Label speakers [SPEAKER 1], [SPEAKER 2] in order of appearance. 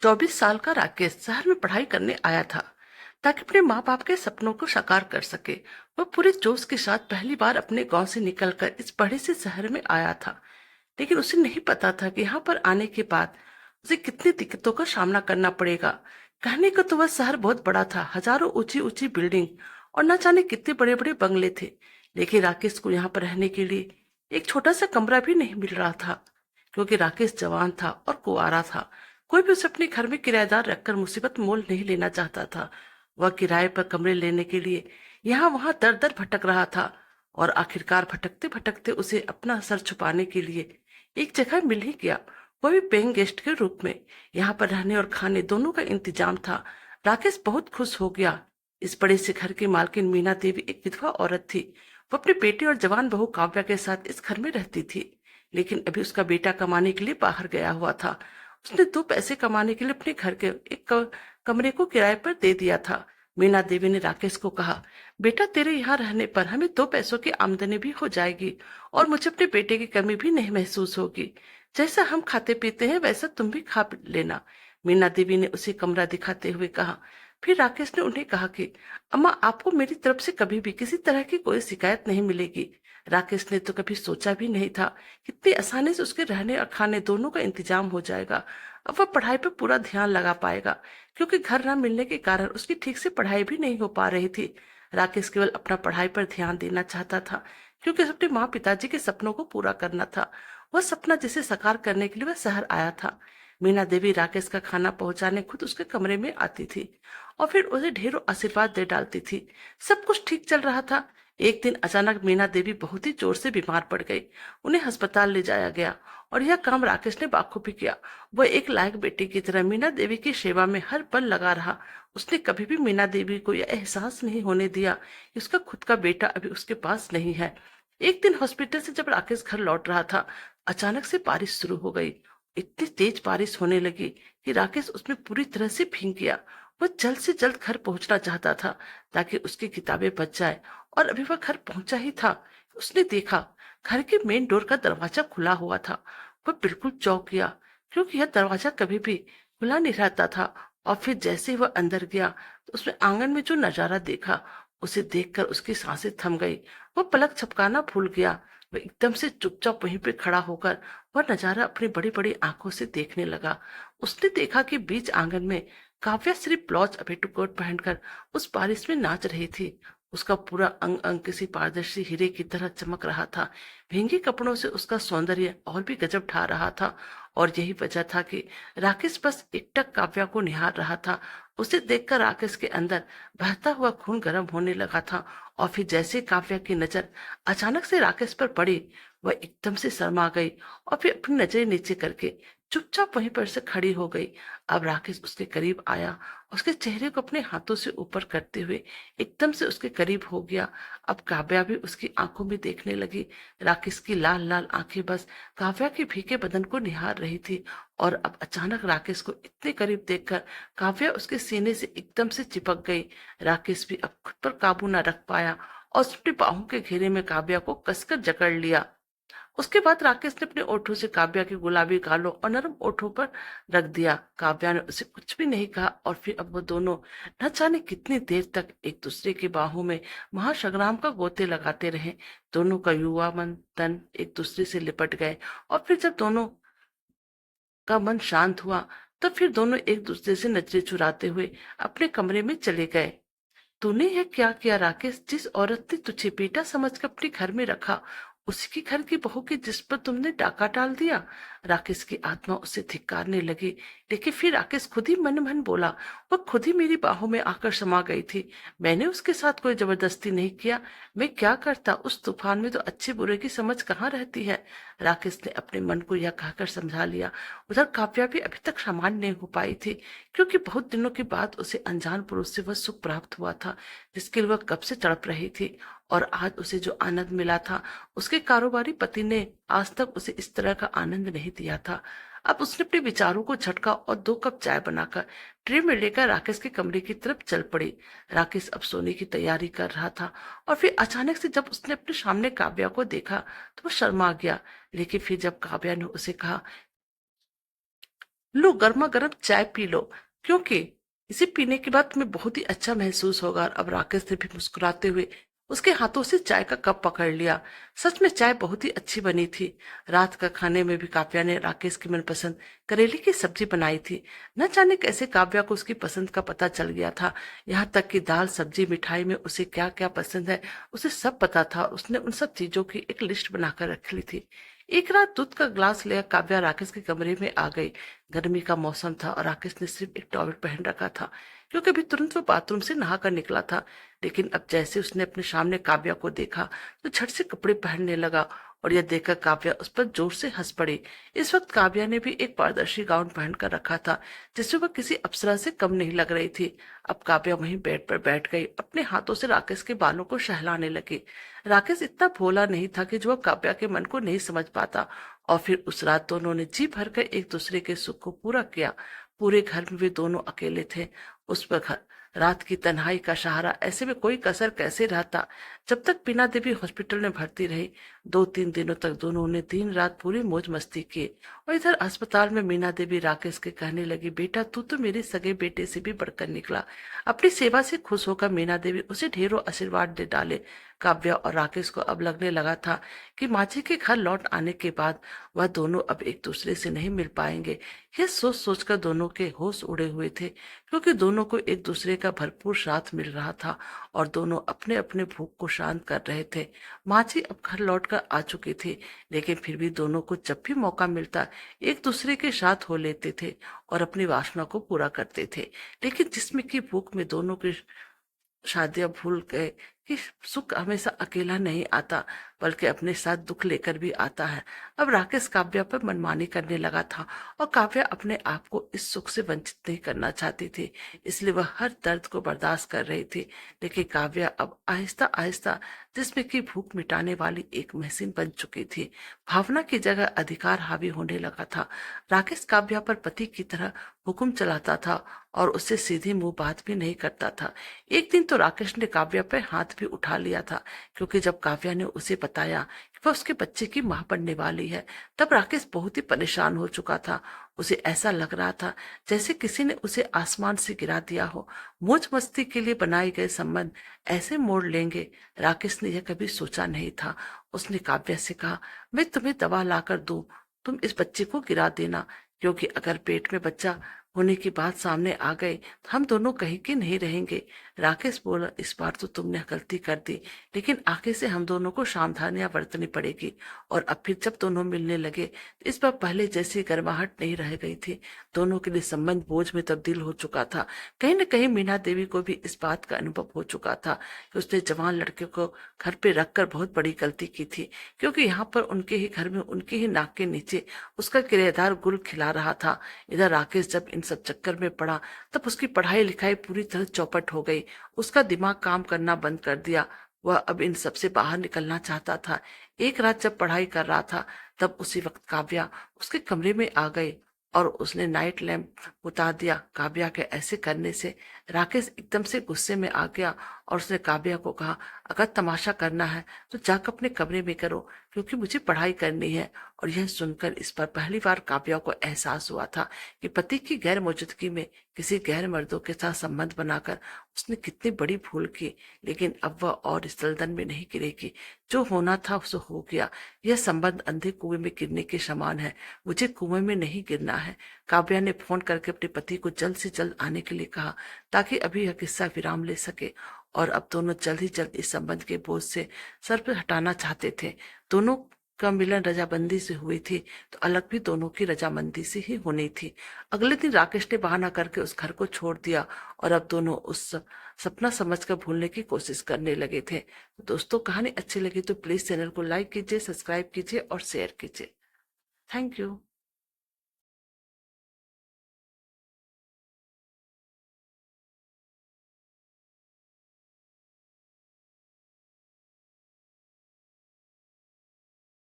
[SPEAKER 1] 24 साल का राकेश शहर में पढ़ाई करने आया था ताकि अपने माँ बाप के सपनों को साकार कर सके। वह पूरे जोश के साथ पहली बार अपने गांव से निकलकर इस बड़े से शहर में आया था। लेकिन उसे नहीं पता था कि यहाँ पर आने के बाद उसे कितनी दिक्कतों का सामना करना पड़ेगा। कहने को तो वह शहर बहुत बड़ा था, हजारों ऊंची ऊंची बिल्डिंग और न जाने कितने बड़े बड़े बंगले थे। लेकिन राकेश को यहाँ पर रहने के लिए एक छोटा सा कमरा भी नहीं मिल रहा था, क्योंकि राकेश जवान था और कुंवारा था। कोई भी उसे अपने घर में किराएदार रखकर मुसीबत मोल नहीं लेना चाहता था। वह किराए पर कमरे लेने के लिए यहाँ वहां दर दर भटक रहा था, और आखिरकार भटकते भटकते उसे अपना सर छुपाने के लिए एक जगह मिल ही गया, वो भी पेइंग गेस्ट के रूप में। यहाँ पर रहने और खाने दोनों का इंतजाम था। राकेश बहुत खुश हो गया। इस बड़े से घर की मालकिन मीना देवी एक विधवा औरत थी। वो अपने बेटे और जवान बहू काव्या के साथ इस घर में रहती थी। लेकिन अभी उसका बेटा कमाने के लिए बाहर गया हुआ था। उसने 2 पैसे कमाने के लिए अपने घर के एक कमरे को किराए पर दे दिया था। मीना देवी ने राकेश को कहा, बेटा तेरे यहाँ रहने पर हमें 2 पैसों की आमदनी भी हो जाएगी और मुझे अपने बेटे की कमी भी नहीं महसूस होगी। जैसा हम खाते पीते हैं वैसा तुम भी खा लेना। मीना देवी ने उसे कमरा दिखाते हुए कहा। फिर राकेश ने उन्हें कहा कि अम्मा, आपको मेरी तरफ से कभी भी किसी तरह की कोई शिकायत नहीं मिलेगी। राकेश ने तो कभी सोचा भी नहीं था कितनी आसानी से उसके रहने और खाने दोनों का इंतजाम हो जाएगा। अब वह पढ़ाई पर पूरा ध्यान लगा पाएगा, क्योंकि घर न मिलने के कारण उसकी ठीक से पढ़ाई भी नहीं हो पा रही थी। राकेश केवल अपना पढ़ाई पर ध्यान देना चाहता था, क्योंकि उसे अपने माँ पिताजी के सपनों को पूरा करना था। वह सपना जिसे साकार करने के लिए वह शहर आया था। मीना देवी राकेश का खाना पहुंचाने खुद उसके कमरे में आती थी और फिर उसे ढेरों आशीर्वाद दे डालती थी। सब कुछ ठीक चल रहा था। एक दिन अचानक मीना देवी बहुत ही जोर से बीमार पड़ गई। उन्हें अस्पताल ले जाया गया और यह काम राकेश ने बाखूबी किया। वह एक लायक बेटे की तरह मीना देवी की सेवा में हर पल लगा रहा। उसने कभी भी मीना देवी को यह एहसास नहीं होने दिया कि उसका खुद का बेटा अभी उसके पास नहीं है। एक दिन हॉस्पिटल से जब राकेश घर लौट रहा था, अचानक से बारिश शुरू हो गई। इतनी तेज बारिश होने लगी कि राकेश उसमें पूरी तरह से भीग गया। वह जल्द से जल्द घर पहुंचना चाहता था ताकि उसकी किताबें बच जाए, और अभी वह घर पहुंचा ही था, उसने देखा घर के मेन डोर का दरवाजा खुला हुआ था। वह बिल्कुल चौंक गया, क्योंकि यह दरवाजा कभी भी खुला नहीं रहता था। और फिर जैसे ही वह अंदर गया तो उसने आंगन में जो नजारा देखा, उसे देखकर उसकी सांसें थम गई। वह पलक झपकाना भूल गया। वह एकदम से चुपचाप वहीं पे खड़ा होकर वह नजारा अपनी बड़ी बड़ी आंखों से देखने लगा। उसने देखा कि बीच आंगन में काव्या सिर्फ ब्लाउज और पेटीकोट पहनकर उस बारिश में नाच रही थी। उसका पूरा अंग अंग किसी पारदर्शी हीरे की तरह चमक रहा था। भींगे कपड़ों से उसका सौंदर्य और भी गजब ढा रहा था। और यही वजह था कि राकेश बस एकटक काव्या को निहार रहा था। उसे देखकर राकेश के अंदर बहता हुआ खून गर्म होने लगा था। और फिर जैसे काव्या की नजर अचानक से राकेश पर पड़ी, वह एकदम से शर्मा गई और फिर अपनी नजरें नीचे करके चुपचाप वहीं पर से खड़ी हो गई। अब राकेश उसके करीब आया, उसके चेहरे को अपने हाथों से ऊपर करते हुए एकदम से उसके करीब हो गया। अब काव्या भी उसकी आंखों में देखने लगी। राकेश की लाल लाल आंखें बस काव्या के फीके बदन को निहार रही थी। और अब अचानक राकेश को इतने करीब देखकर काव्या उसके सीने से एकदम से चिपक गई। राकेश भी अब खुद पर काबू न रख पाया और उसने बाहों के घेरे में काव्या को कसकर जकड़ लिया। उसके बाद राकेश ने अपने ओठों से काव्या के गुलाबी गालों और नरम ओठों पर रख दिया। काव्या ने उसे कुछ भी नहीं कहा और फिर अब वो दोनों न जाने कितनी देर तक एक दूसरे की बाहों में महासंग्राम का गोते लगाते रहे। दोनों का युवा मन तन एक दूसरे से लिपट गए। और फिर जब दोनों का मन शांत हुआ, तब फिर दोनों एक दूसरे से नजरें चुराते हुए अपने कमरे में चले गए। तूने यह क्या किया राकेश? जिस औरत ने तुझे बेटा समझकर अपने घर में रखा, उसी के घर की बहू की जिस पर तुमने डाका डाल दिया। राकेश की आत्मा उसे धिक्कारने लगी, लेकिन फिर राकेश खुद ही मन मन बोला, वह खुद ही मेरी बाहों में आकर समा गई थी। मैंने उसके साथ कोई जबरदस्ती नहीं किया। मैं क्या करता? उस तूफान में तो अच्छे बुरे की समझ कहाँ रहती है। राकेश ने अपने मन को यह कहकर समझा लिया। उधर काव्या भी अभी तक सामान्य नहीं हो पाई थी, क्योंकि बहुत दिनों के बाद उसे अनजान पुरुष से वह सुख प्राप्त हुआ था जिसके लिए वह कब से तड़प रही थी। और आज उसे जो आनंद मिला था, उसके कारोबारी पति ने आज तक उसे इस तरह का आनंद नहीं दिया था। अब उसने अपने विचारों को झटका और 2 कप चाय बनाकर ट्रे में लेकर राकेश के कमरे की तरफ चल पड़ी। राकेश अब सोने की तैयारी कर रहा था, और फिर अचानक से जब उसने अपने सामने काव्या को देखा तो वह शर्मा गया। लेकिन फिर जब काव्या ने उसे कहा, लो गर्मा गर्म चाय पी लो, क्योंकि इसे पीने के बाद तुम्हें बहुत ही अच्छा महसूस होगा। और अब राकेश ने भी मुस्कुराते हुए उसके हाथों से चाय का कप पकड़ लिया। सच में चाय बहुत ही अच्छी बनी थी। रात का खाने में भी काव्या ने राकेश की मनपसंद करेले की सब्जी बनाई थी। न जाने कैसे काव्या को उसकी पसंद का पता चल गया था। यहाँ तक कि दाल सब्जी मिठाई में उसे क्या क्या पसंद है उसे सब पता था। उसने उन सब चीजों की एक लिस्ट बनाकर रख ली थी। एक रात दूध का ग्लास लेकर काव्या राकेश के कमरे में आ गई। गर्मी का मौसम था और राकेश ने सिर्फ एक टॉवल पहन रखा था, क्योंकि अभी तुरंत वो बाथरूम से नहा कर निकला था। लेकिन अब जैसे उसने अपने सामने काव्या को देखा तो झट से कपड़े पहनने लगा, और यह देखकर काव्या उस पर जोर से हंस पड़ी। इस वक्त काव्या ने भी एक पारदर्शी गाउन पहनकर रखा था, जिससे वह किसी अप्सरा से कम नहीं लग रही थी। अब काव्या वहीं बेड पर बैठ गई, अपने हाथों से राकेश के बालों को सहलाने लगी। राकेश इतना भोला नहीं था कि जो वह काव्या के मन को नहीं समझ पाता। और फिर उस रात दोनों ने जी भरकर एक दूसरे के सुख को पूरा किया। पूरे घर में वे दोनों अकेले थे। उस पर रात की तन्हाई का सहारा, ऐसे में कोई कसर कैसे रहता। जब तक बीना देवी हॉस्पिटल में भर्ती रही, 2-3 दिनों तक दोनों ने दिन रात पूरी मौज मस्ती की। और इधर अस्पताल में मीना देवी राकेश के कहने लगी, बेटा तू तो मेरे सगे बेटे से भी बढ़कर निकला। अपनी सेवा से खुश होकर मीना देवी उसे ढेरों आशीर्वाद दे डाले। काव्या और राकेश को अब लगने लगा था कि माची के घर लौट आने के बाद वह दोनों अब एक दूसरे से नहीं मिल पाएंगे। यह सोच सोचकर दोनों के होश उड़े हुए थे, क्योंकि दोनों को एक दूसरे का भरपूर साथ मिल रहा था और दोनों अपने अपने भूख को शांत कर रहे थे। माची अब घर लौटकर आ चुकी थी, लेकिन फिर भी दोनों को जब भी मौका मिलता एक दूसरे के साथ हो लेते थे और अपनी वासना को पूरा करते थे। लेकिन जिस्म की भूख में दोनों की शादियां भूल गए कि सुख हमेशा अकेला नहीं आता, बल्कि अपने साथ दुख लेकर भी आता है। अब राकेश काव्या पर मनमानी करने लगा था, और काव्या अपने आप को इस सुख से वंचित नहीं करना चाहती थी, इसलिए वह हर दर्द को बर्दाश्त कर रही थी। लेकिन काव्या अब आहिस्ता आहिस्ता जिसमें की भूख मिटाने वाली एक मशीन बन चुकी थी। भावना की जगह अधिकार हावी होने लगा था। राकेश काव्या पर पति की तरह हुक्म चलाता था और उससे सीधी मुंह बात भी नहीं करता था। एक दिन तो राकेश ने काव्या पर हाथ भी उठा लिया था, क्योंकि जब काव्या ने उसे बताया कि वह उसके बच्चे की मां बनने वाली है, तब राकेश बहुत ही परेशान हो चुका था। उसे ऐसा लग रहा था जैसे किसी ने उसे आसमान से गिरा दिया हो। मौज मस्ती के लिए बनाए गए संबंध ऐसे मोड़ लेंगे, राकेश ने यह कभी सोचा नहीं था। उसने काव्या से कहा, मैं तुम्हें दवा लाकर दूं, तुम इस बच्चे को गिरा देना, क्योंकि अगर पेट में बच्चा होने की बात सामने आ गई तो हम दोनों कहीं के नहीं रहेंगे। राकेश बोला, इस बार तो तुमने गलती कर दी, लेकिन आगे से हम दोनों को सावधानियां बरतनी पड़ेगी। और अब फिर जब दोनों मिलने लगे तो इस बार पहले जैसी गर्माहट नहीं रह गई थी। दोनों के लिए संबंध बोझ में तब्दील हो चुका था। कहीं न कहीं मीना देवी को भी इस बात का अनुभव हो चुका था कि उसने जवान लड़के को घर पे रखकर बहुत बड़ी गलती की थी, क्योंकि यहाँ पर उनके ही घर में उनके ही नाक के नीचे उसका किराएदार गुल खिला रहा था। इधर राकेश जब इन सब चक्कर में पड़ा, तब उसकी पढ़ाई लिखाई पूरी तरह चौपट हो गई। उसका दिमाग काम करना बंद कर दिया। वह अब इन सब से बाहर निकलना चाहता था। एक रात जब पढ़ाई कर रहा था, तब उसी वक्त काव्या उसके कमरे में आ गई और उसने नाइट लैंप बुता दिया। काव्या के ऐसे करने से राकेश एकदम से गुस्से में आ गया और उसने काव्या को कहा, अगर तमाशा करना है तो जाकर अपने कमरे में करो, क्योंकि मुझे पढ़ाई करनी है। और यह सुनकर इस पर पहली बार काव्या को एहसास हुआ था कि पति की गैर मौजूदगी में किसी गैर मर्दों के साथ संबंध बनाकर उसने कितनी बड़ी भूल की। लेकिन अब वह और इस दलदल में नहीं गिरेगी। जो होना था सो हो गया। यह संबंध अंधे कुएं में गिरने के समान है। मुझे कुएं में नहीं गिरना है। काव्या ने फोन करके अपने पति को जल्द से जल्द आने के लिए कहा, ताकि अभी यह किस्सा विराम ले सके। और अब दोनों जल्द ही जल्द इस संबंध के बोझ से सर पर हटाना चाहते थे। दोनों का मिलन रजामंदी से हुई थी, तो अलग भी दोनों की रजामंदी से ही होनी थी। अगले दिन राकेश ने बहाना करके उस घर को छोड़ दिया और अब दोनों उस सपना समझकर भूलने की कोशिश करने लगे थे। तो दोस्तों, कहानी अच्छी लगी तो प्लीज चैनल को लाइक कीजिए, सब्सक्राइब कीजिए और शेयर कीजिए। Thank you.